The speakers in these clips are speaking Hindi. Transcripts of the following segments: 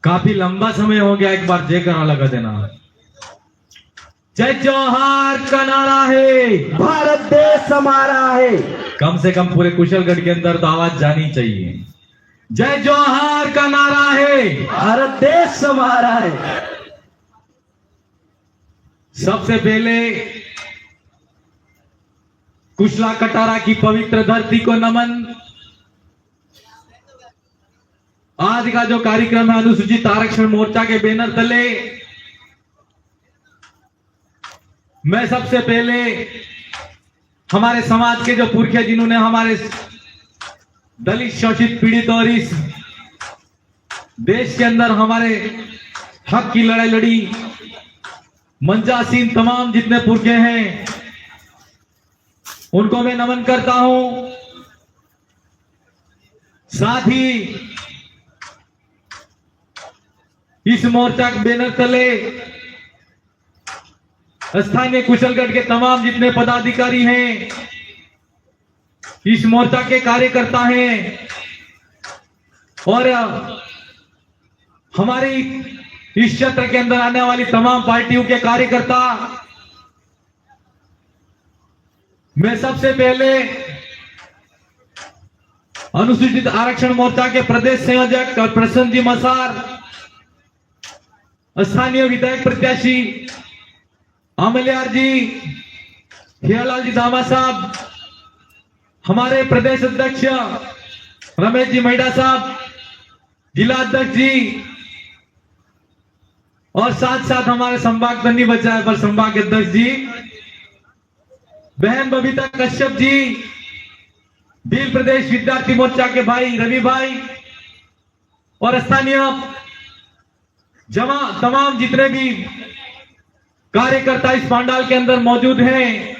काफी लंबा समय हो गया, एक बार जय का नारा लगा देना। जय जौहर का नारा है, भारत देश हमारा है। कम से कम पूरे कुशलगढ़ के अंदर तो आवाज जानी चाहिए। जय जौहर का नारा है, भारत देश हमारा है। सबसे पहले कुशला कटारा की पवित्र धरती को नमन। आज का जो कार्यक्रम है अनुसूचित आरक्षण मोर्चा के बैनर तले, मैं सबसे पहले हमारे समाज के जो पुरखे जिन्होंने हमारे दलित शोषित पीड़ित और इस देश के अंदर हमारे हक की लड़ाई लड़ी, मंजासीन तमाम जितने पुरखे हैं उनको मैं नमन करता हूं। साथ ही इस मोर्चा के बैनर तले स्थानीय कुशलगढ़ के तमाम जितने पदाधिकारी हैं, इस मोर्चा के कार्यकर्ता हैं और हमारी इस क्षेत्र के अंदर आने वाली तमाम पार्टियों के कार्यकर्ता, मैं सबसे पहले अनुसूचित आरक्षण मोर्चा के प्रदेश संयोजक प्रसन्न जी मसार, स्थानीय विधायक प्रत्याशी अमलियार जी, हियालाल जी धामा साहब, हमारे प्रदेश अध्यक्ष रमेश जी मैडा साहब, जिला अध्यक्ष जी और साथ साथ हमारे संभाग तो नहीं बचा है पर संभाग अध्यक्ष जी बहन बबीता कश्यप जी, भील प्रदेश विद्यार्थी मोर्चा के भाई रवि भाई और स्थानीय तमाम जितने भी कार्यकर्ता इस पंडाल के अंदर मौजूद हैं,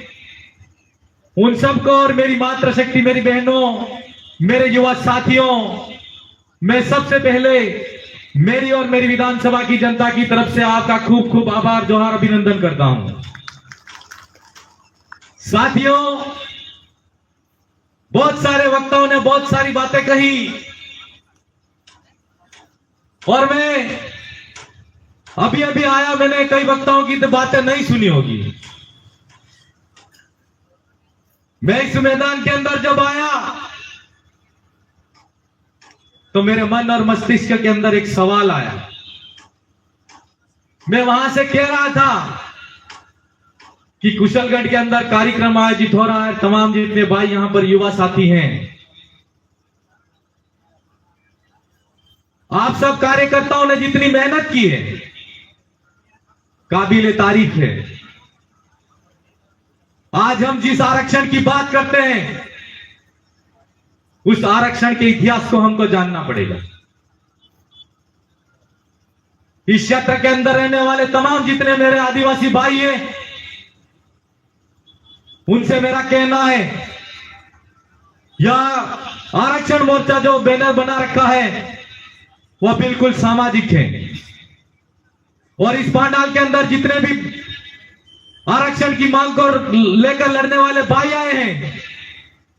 उन सबको और मेरी मातृशक्ति, मेरी बहनों, मेरे युवा साथियों, मैं सबसे पहले मेरी और मेरी विधानसभा की जनता की तरफ से आपका खूब खूब आभार जोहार अभिनंदन करता हूं। साथियों, बहुत सारे वक्ताओं ने बहुत सारी बातें कही और मैं अभी अभी आया, मैंने कई वक्ताओं की तो बातें नहीं सुनी होगी। मैं इस मैदान के अंदर जब आया तो मेरे मन और मस्तिष्क के अंदर एक सवाल आया। मैं वहां से कह रहा था कि कुशलगढ़ के अंदर कार्यक्रम आयोजित हो रहा है, तमाम जितने भाई यहां पर युवा साथी हैं, आप सब कार्यकर्ताओं ने जितनी मेहनत की है काबिले तारीफ है। आज हम जिस आरक्षण की बात करते हैं उस आरक्षण के इतिहास को हमको जानना पड़ेगा। इस क्षेत्र के अंदर रहने वाले तमाम जितने मेरे आदिवासी भाई हैं, उनसे मेरा कहना है, यह आरक्षण मोर्चा जो बैनर बना रखा है वह बिल्कुल सामाजिक है और इस पंडाल के अंदर जितने भी आरक्षण की मांग को लेकर लड़ने वाले भाई आए हैं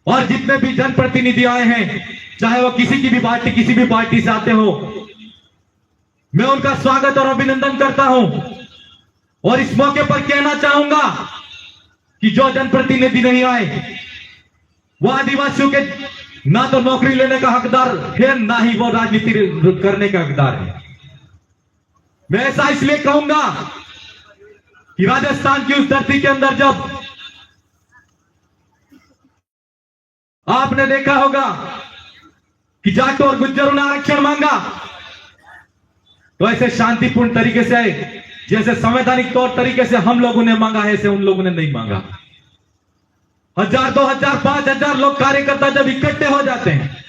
और जितने भी जनप्रतिनिधि आए हैं, चाहे वो किसी भी पार्टी से आते हो, मैं उनका स्वागत और अभिनंदन करता हूं। और इस मौके पर कहना चाहूंगा कि जो जनप्रतिनिधि नहीं आए वो आदिवासियों के ना तो नौकरी लेने का हकदार है, ना ही वो राजनीति करने का हकदार है। मैं ऐसा इसलिए कहूंगा कि राजस्थान की उस धरती के अंदर जब आपने देखा होगा कि जाटों और गुज्जरों ने आरक्षण मांगा तो ऐसे शांतिपूर्ण तरीके से, जैसे संवैधानिक तौर तरीके से हम लोगों ने मांगा है, ऐसे उन लोगों ने नहीं मांगा। 1000, 2000, 5000 लोग कार्यकर्ता जब इकट्ठे हो जाते हैं,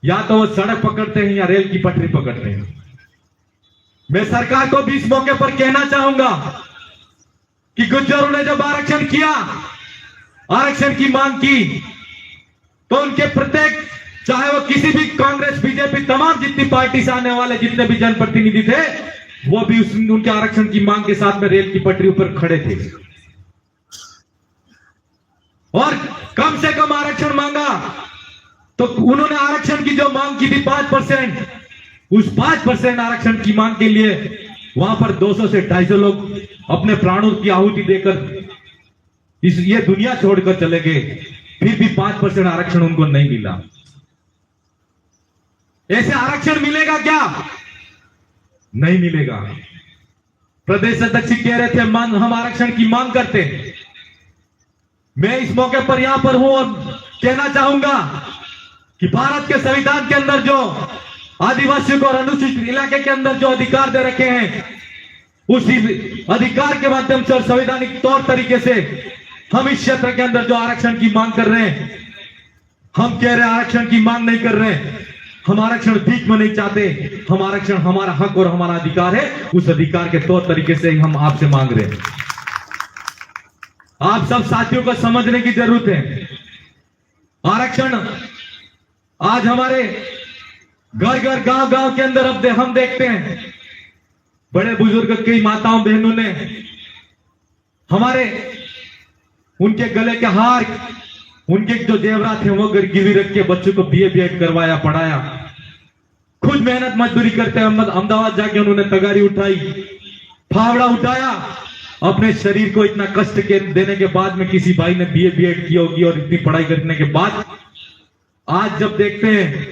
या तो वो सड़क पकड़ते हैं या रेल की पटरी पकड़ते हैं। मैं सरकार को भी इस मौके पर कहना चाहूंगा कि गुज्जरों ने जब आरक्षण किया, आरक्षण की मांग की, तो उनके प्रत्येक, चाहे वो किसी भी कांग्रेस, बीजेपी, तमाम जितनी पार्टी से आने वाले जितने भी जनप्रतिनिधि थे, वो भी उनके आरक्षण की मांग के साथ में रेल की पटरी पर खड़े थे और कम से कम आरक्षण मांगा। तो उन्होंने आरक्षण की जो मांग की थी 5%, उस 5% आरक्षण की मांग के लिए वहां पर 200 से 250 लोग अपने प्राणों की आहुति देकर ये दुनिया छोड़कर चले गए, फिर भी 5% आरक्षण उनको नहीं मिला। ऐसे आरक्षण मिलेगा क्या? नहीं मिलेगा। प्रदेश अध्यक्ष कह रहे थे हम आरक्षण की मांग करते हैं। मैं इस मौके पर यहां पर हूं और कहना चाहूंगा कि भारत के संविधान के अंदर जो आदिवासियों को और अनुसूचित इलाके के अंदर जो अधिकार दे रखे हैं, उसी अधिकार के माध्यम से और संवैधानिक तौर तरीके से हम इस क्षेत्र के अंदर जो आरक्षण की मांग कर रहे हैं, हम कह रहे हैं आरक्षण की मांग नहीं कर रहे हैं। हम आरक्षण भीख में नहीं चाहते, हम आरक्षण हमारा हक और हमारा अधिकार है, उस अधिकार के तौर तरीके से ही हम आपसे मांग रहे हैं। आप सब साथियों को समझने की जरूरत है। आरक्षण आज हमारे घर घर गांव गांव के अंदर अब हम देखते हैं, बड़े बुजुर्ग कई माताओं बहनों ने हमारे उनके गले के हार, उनके जो जेवरात थे वो गिरवी रख के बच्चों को बीए बीएड करवाया, पढ़ाया। खुद मेहनत मजदूरी करते अहमदाबाद जाके उन्होंने तगारी उठाई, फावड़ा उठाया। अपने शरीर को इतना कष्ट के देने के बाद में किसी भाई ने बीए बीएड की होगी और इतनी पढ़ाई करने के बाद आज जब देखते हैं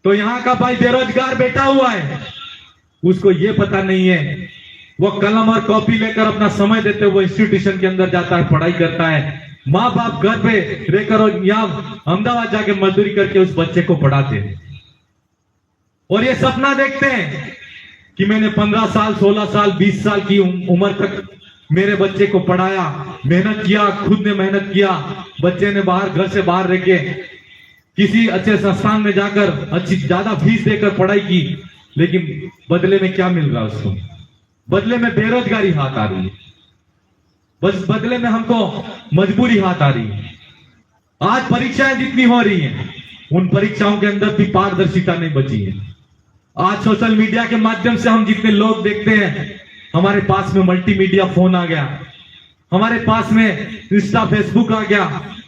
तो यहां का भाई बेरोजगार बैठा हुआ है, उसको ये पता नहीं है, वो कलम और कॉपी लेकर अपना समय देते हुए इंस्टीट्यूशन के अंदर जाता है, पढ़ाई करता है। माँ बाप घर पे रहकर और यहाँ अहमदाबाद जाके मजदूरी करके उस बच्चे को पढ़ाते हैं और ये सपना देखते हैं कि मैंने 15 साल 16 साल 20 साल की उम्र तक मेरे बच्चे को पढ़ाया, मेहनत किया, खुद ने मेहनत किया। बच्चे ने बाहर घर से बाहर रह के किसी अच्छे संस्थान में जाकर अच्छी ज्यादा फीस देकर पढ़ाई की, लेकिन बदले में क्या मिल रहा है उसको? बदले में बेरोजगारी हाथ आ रही है, बस बदले में हमको मजबूरी हाथ आ रही है। आज परीक्षाएं जितनी हो रही हैं, उन परीक्षाओं के अंदर भी पारदर्शिता नहीं बची है। आज सोशल मीडिया के माध्यम से हम जितने लोग देखते हैं, हमारे पास में मल्टीमीडिया फोन आ गया, हमारे पास में इंस्टा फेसबुक आ गया,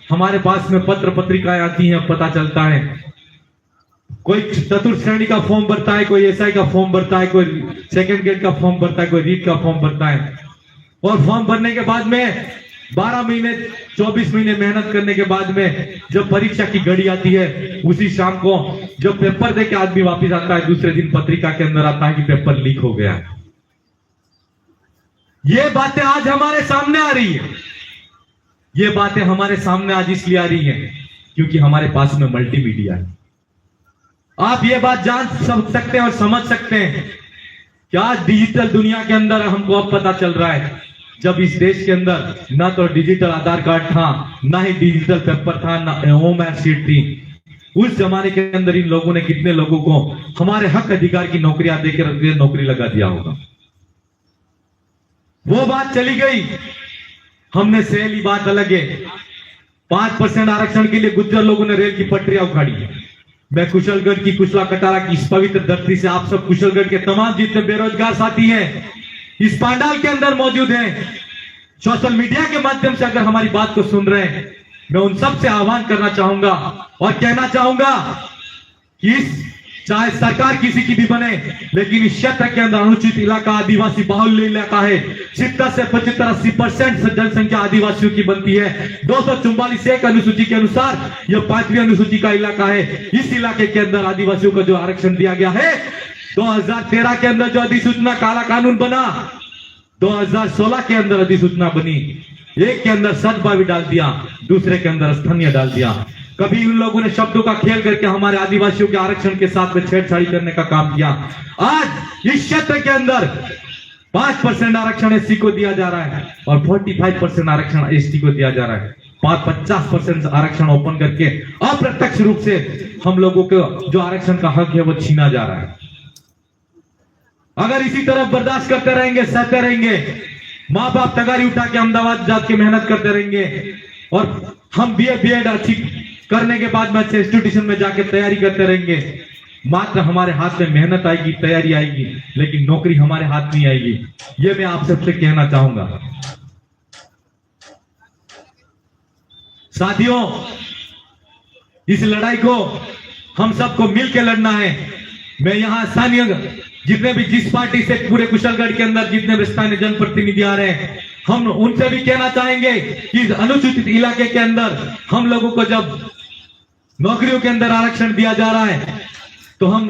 हमारे पास में पत्र पत्रिकाएं आती हैं, पता चलता है कोई चतुर्थ श्रेणी का फॉर्म भरता है, कोई एसआई का फॉर्म भरता है, कोई सेकंड ग्रेड का फॉर्म भरता है, कोई रीट का फॉर्म भरता है। और फॉर्म भरने के बाद में 12 महीने 24 महीने मेहनत करने के बाद में जब परीक्षा की घड़ी आती है, उसी शाम को जब पेपर दे के आदमी वापस आता है, दूसरे दिन पत्रिका के अंदर आता है कि पेपर लीक हो गया। ये बातें आज हमारे सामने आ रही है। ये बातें हमारे सामने आज इसलिए आ रही है क्योंकि हमारे पास में मल्टीमीडिया है। आप ये बात जान सकते हैं और समझ सकते हैं कि आज डिजिटल दुनिया के अंदर हमको अब पता चल रहा है, जब इस देश के अंदर ना तो डिजिटल आधार कार्ड था, ना ही डिजिटल पेपर था, ना होम शीट थी, उस जमाने के अंदर इन लोगों ने कितने लोगों को हमारे हक अधिकार की नौकरियां देकर नौकरी लगा दिया होगा। वो बात चली गई, हमने सहेली बात अलग है। 5% आरक्षण के लिए गुज्जर लोगों ने रेल की पटरियां उखाड़ी है। मैं कुशलगढ़ की, कुशला कटारा की इस पवित्र धरती से आप सब कुशलगढ़ के तमाम जितने बेरोजगार साथी हैं इस पांडाल के अंदर मौजूद हैं, सोशल मीडिया के माध्यम से अगर हमारी बात को सुन रहे हैं, मैं उन सब से आह्वान करना चाहूंगा और कहना चाहूंगा कि इस चाहे सरकार किसी की भी बने, लेकिन इस क्षेत्र के अंदर अनुसूचित इलाका आदिवासी बाहुल्य इलाका है। 70 से 75-80% जनसंख्या आदिवासियों की बनती है। 244 अनुसूची के अनुसार यह 5वीं अनुसूची का इलाका है। इस इलाके के अंदर आदिवासियों को जो आरक्षण दिया गया है, 2013 के अंदर जो अधिसूचना काला कानून बना, 2016 के अंदर अधिसूचना बनी, एक के अंदर सद्भावी डाल दिया, दूसरे के अंदर स्थानीय डाल दिया। कभी उन लोगों ने शब्दों का खेल करके हमारे आदिवासियों के आरक्षण के साथ में छेड़छाड़ी करने का काम किया। आज इस क्षेत्र के अंदर 5% आरक्षण एससी को दिया जा रहा है और 45% आरक्षण एसटी को दिया जा रहा है। 50% आरक्षण ओपन करके अप्रत्यक्ष रूप से हम लोगों को जो आरक्षण का हक है वो छीना जा रहा है। अगर इसी तरह बर्दाश्त करते रहेंगे, सहते रहेंगे, माँ बाप तगारी उठा के अहमदाबाद जाके मेहनत करते रहेंगे और हम बीए बीएड अच्छी करने के बाद में अच्छे इंस्टीट्यूशन में जाके तैयारी करते रहेंगे, मात्र हमारे हाथ में मेहनत आएगी, तैयारी आएगी, लेकिन नौकरी हमारे हाथ नहीं आएगी। ये मैं आप सबसे कहना चाहूंगा। साथियों, इस लड़ाई को हम सबको मिलकर लड़ना है। मैं यहाँ स्थानीय जितने भी जिस पार्टी से पूरे कुशलगढ़ के अंदर जितने भी स्थानीय जनप्रतिनिधि आ रहे हैं, हम उनसे भी कहना चाहेंगे कि अनुसूचित इलाके के अंदर हम लोगों को जब नौकरियों के अंदर आरक्षण दिया जा रहा है तो हम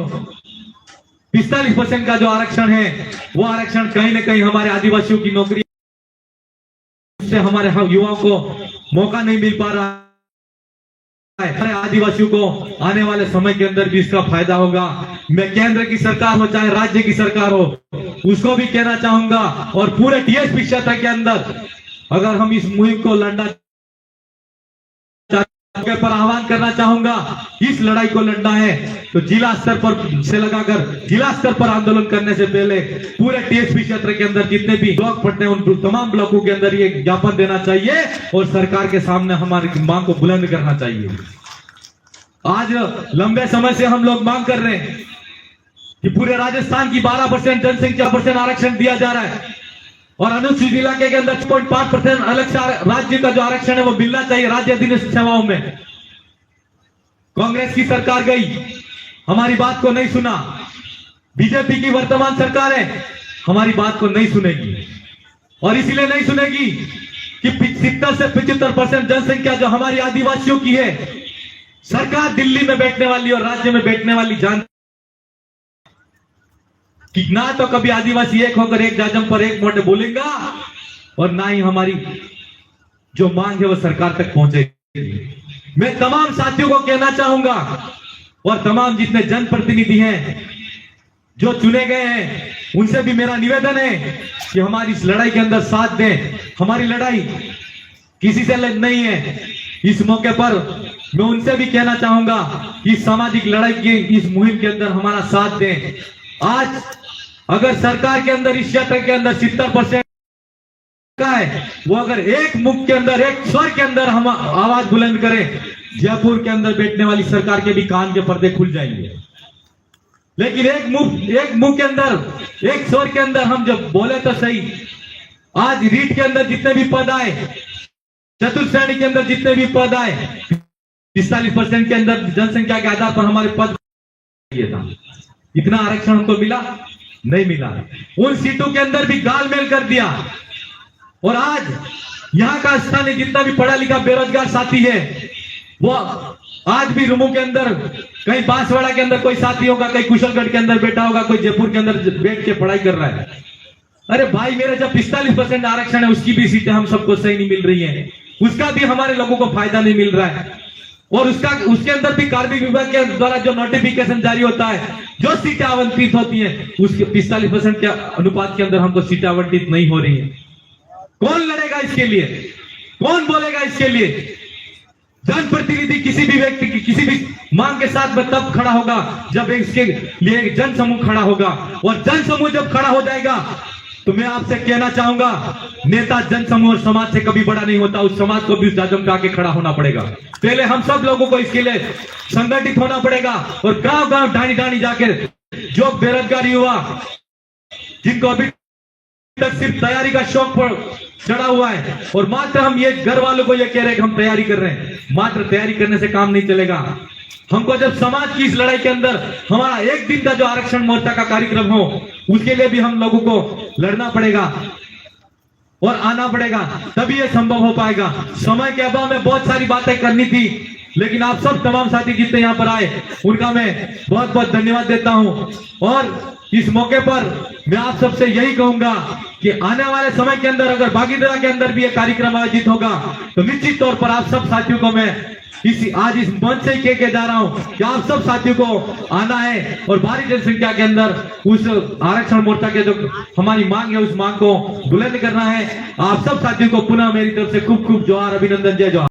45% का जो आरक्षण है वो आरक्षण कहीं ना कहीं हमारे आदिवासियों की नौकरी से हमारे युवाओं को मौका नहीं मिल पा रहा है। हमारे आदिवासियों को आने वाले समय के अंदर भी इसका फायदा होगा। मैं केंद्र की सरकार हो चाहे राज्य की सरकार हो उसको भी कहना चाहूंगा और पूरे टीएसपी क्षेत्र के अंदर अगर हम इस मुहिम को लड़ना पर आह्वान करना चाहूंगा, इस लड़ाई को लड़ना है तो जिला स्तर पर से लगाकर जिला स्तर पर आंदोलन करने से पहले पूरे टीएसपी क्षेत्र के अंदर जितने भी ब्लॉक पड़ते हैं उन तमाम ब्लॉकों के अंदर ये ज्ञापन देना चाहिए और सरकार के सामने हमारी मांग को बुलंद करना चाहिए। आज लंबे समय से हम लोग मांग कर रहे हैं कि पूरे राजस्थान की 12% जनसंख्या % आरक्षण दिया जा रहा है और अनुसूचित इलाके के अंदर 6.5% अलग राज्य का जो आरक्षण है वो मिलना चाहिए राज्य अधीनस्थ सेवाओं में। कांग्रेस की सरकार गई, हमारी बात को नहीं सुना। बीजेपी की वर्तमान सरकार है, हमारी बात को नहीं सुनेगी और इसलिए नहीं सुनेगी कि 70 से 75% जनसंख्या जो हमारी आदिवासियों की है, सरकार दिल्ली में बैठने वाली और राज्य में बैठने वाली जान कि ना तो कभी आदिवासी एक होकर एक जाजम पर एक मोटे बोलेगा और ना ही हमारी जो मांग है वो सरकार तक पहुंचेगी। मैं तमाम साथियों को कहना चाहूंगा और तमाम जितने जनप्रतिनिधि हैं जो चुने गए हैं उनसे भी मेरा निवेदन है कि हमारी इस लड़ाई के अंदर साथ दें। हमारी लड़ाई किसी से नहीं है। इस मौके पर मैं उनसे भी कहना चाहूंगा कि सामाजिक लड़ाई की इस मुहिम के अंदर हमारा साथ दें। आज अगर सरकार के अंदर इस क्षेत्र के अंदर 70% का है, वो अगर एक मुख के अंदर एक स्वर के अंदर हम आवाज बुलंद करें, जयपुर के अंदर बैठने वाली सरकार के भी कान के पर्दे खुल जाएंगे। लेकिन एक मुख के अंदर एक स्वर के अंदर हम जब बोले तो सही। आज रीट के अंदर जितने भी पद आए, चतुर्थ श्रेणी के अंदर जितने भी पद आए, 45% के अंदर जनसंख्या के आधार पर हमारे पद था। इतना आरक्षण हमको मिला नहीं मिला। उन सीटों के अंदर भी गालमेल कर दिया और आज यहाँ का स्थानीय जितना भी पढ़ा लिखा बेरोजगार साथी है वो आज भी रूमों के अंदर, कहीं बांसवाड़ा के अंदर कोई साथी होगा, कहीं कुशलगढ़ के अंदर बैठा होगा, कोई जयपुर के अंदर बैठ के पढ़ाई कर रहा है। अरे भाई मेरे जब 45% आरक्षण है उसकी भी सीटें हम सबको सही नहीं मिल रही है, उसका भी हमारे लोगों को फायदा नहीं मिल रहा है और उसके अंदर भी कार्मिक विभाग के द्वारा जो नोटिफिकेशन जारी होता है, जो सीटें आवंटित होती हैं उसके 45% के अनुपात के अंदर हमको सीटें आवंटित नहीं हो रही है। कौन लड़ेगा इसके लिए? कौन बोलेगा इसके लिए? जनप्रतिनिधि किसी भी व्यक्ति की किसी भी मांग के साथ में तब खड़ा होगा जब इसके लिए एक जन समूह खड़ा होगा और जन समूह जब खड़ा हो जाएगा तो मैं आपसे कहना चाहूंगा, नेता जन समूह और समाज से कभी बड़ा नहीं होता। उस समाज को भी उस जाजम पे आके खड़ा होना पड़ेगा। पहले हम सब लोगों को इसके लिए संगठित होना पड़ेगा और गांव गांव ढाणी ढाणी जाके जो बेरोजगार युवा जिनको अभी तक सिर्फ तैयारी का शौक पर चढ़ा हुआ है और मात्र हम ये घर वालों को ये कह रहे हैं कि हम तैयारी कर रहे हैं, मात्र तैयारी करने से काम नहीं चलेगा। हमको जब समाज की इस लड़ाई के अंदर हमारा एक दिन का जो आरक्षण मोर्चा का कार्यक्रम हो उसके लिए भी हम लोगों को लड़ना पड़ेगा और आना पड़ेगा, तभी ये संभव हो पाएगा। समय के अभाव में बहुत सारी बातें करनी थी लेकिन आप सब तमाम साथी जितने यहाँ पर आए उनका मैं बहुत बहुत धन्यवाद देता हूँ और इस मौके पर मैं आप सबसे यही कहूंगा कि आने वाले समय के अंदर अगर भागीदारा के अंदर भी ये कार्यक्रम आयोजित होगा तो निश्चित तौर पर आप सब साथियों को मैं आज इस मंच से कह के जा रहा हूं कि आप सब साथियों को आना है और भारी जनसंख्या के अंदर उस आरक्षण मोर्चा के जो हमारी मांग है उस मांग को बुलंद करना है। आप सब साथियों को पुनः मेरी तरफ से खूब खूब जोहार, अभिनंदन, जय जोहार।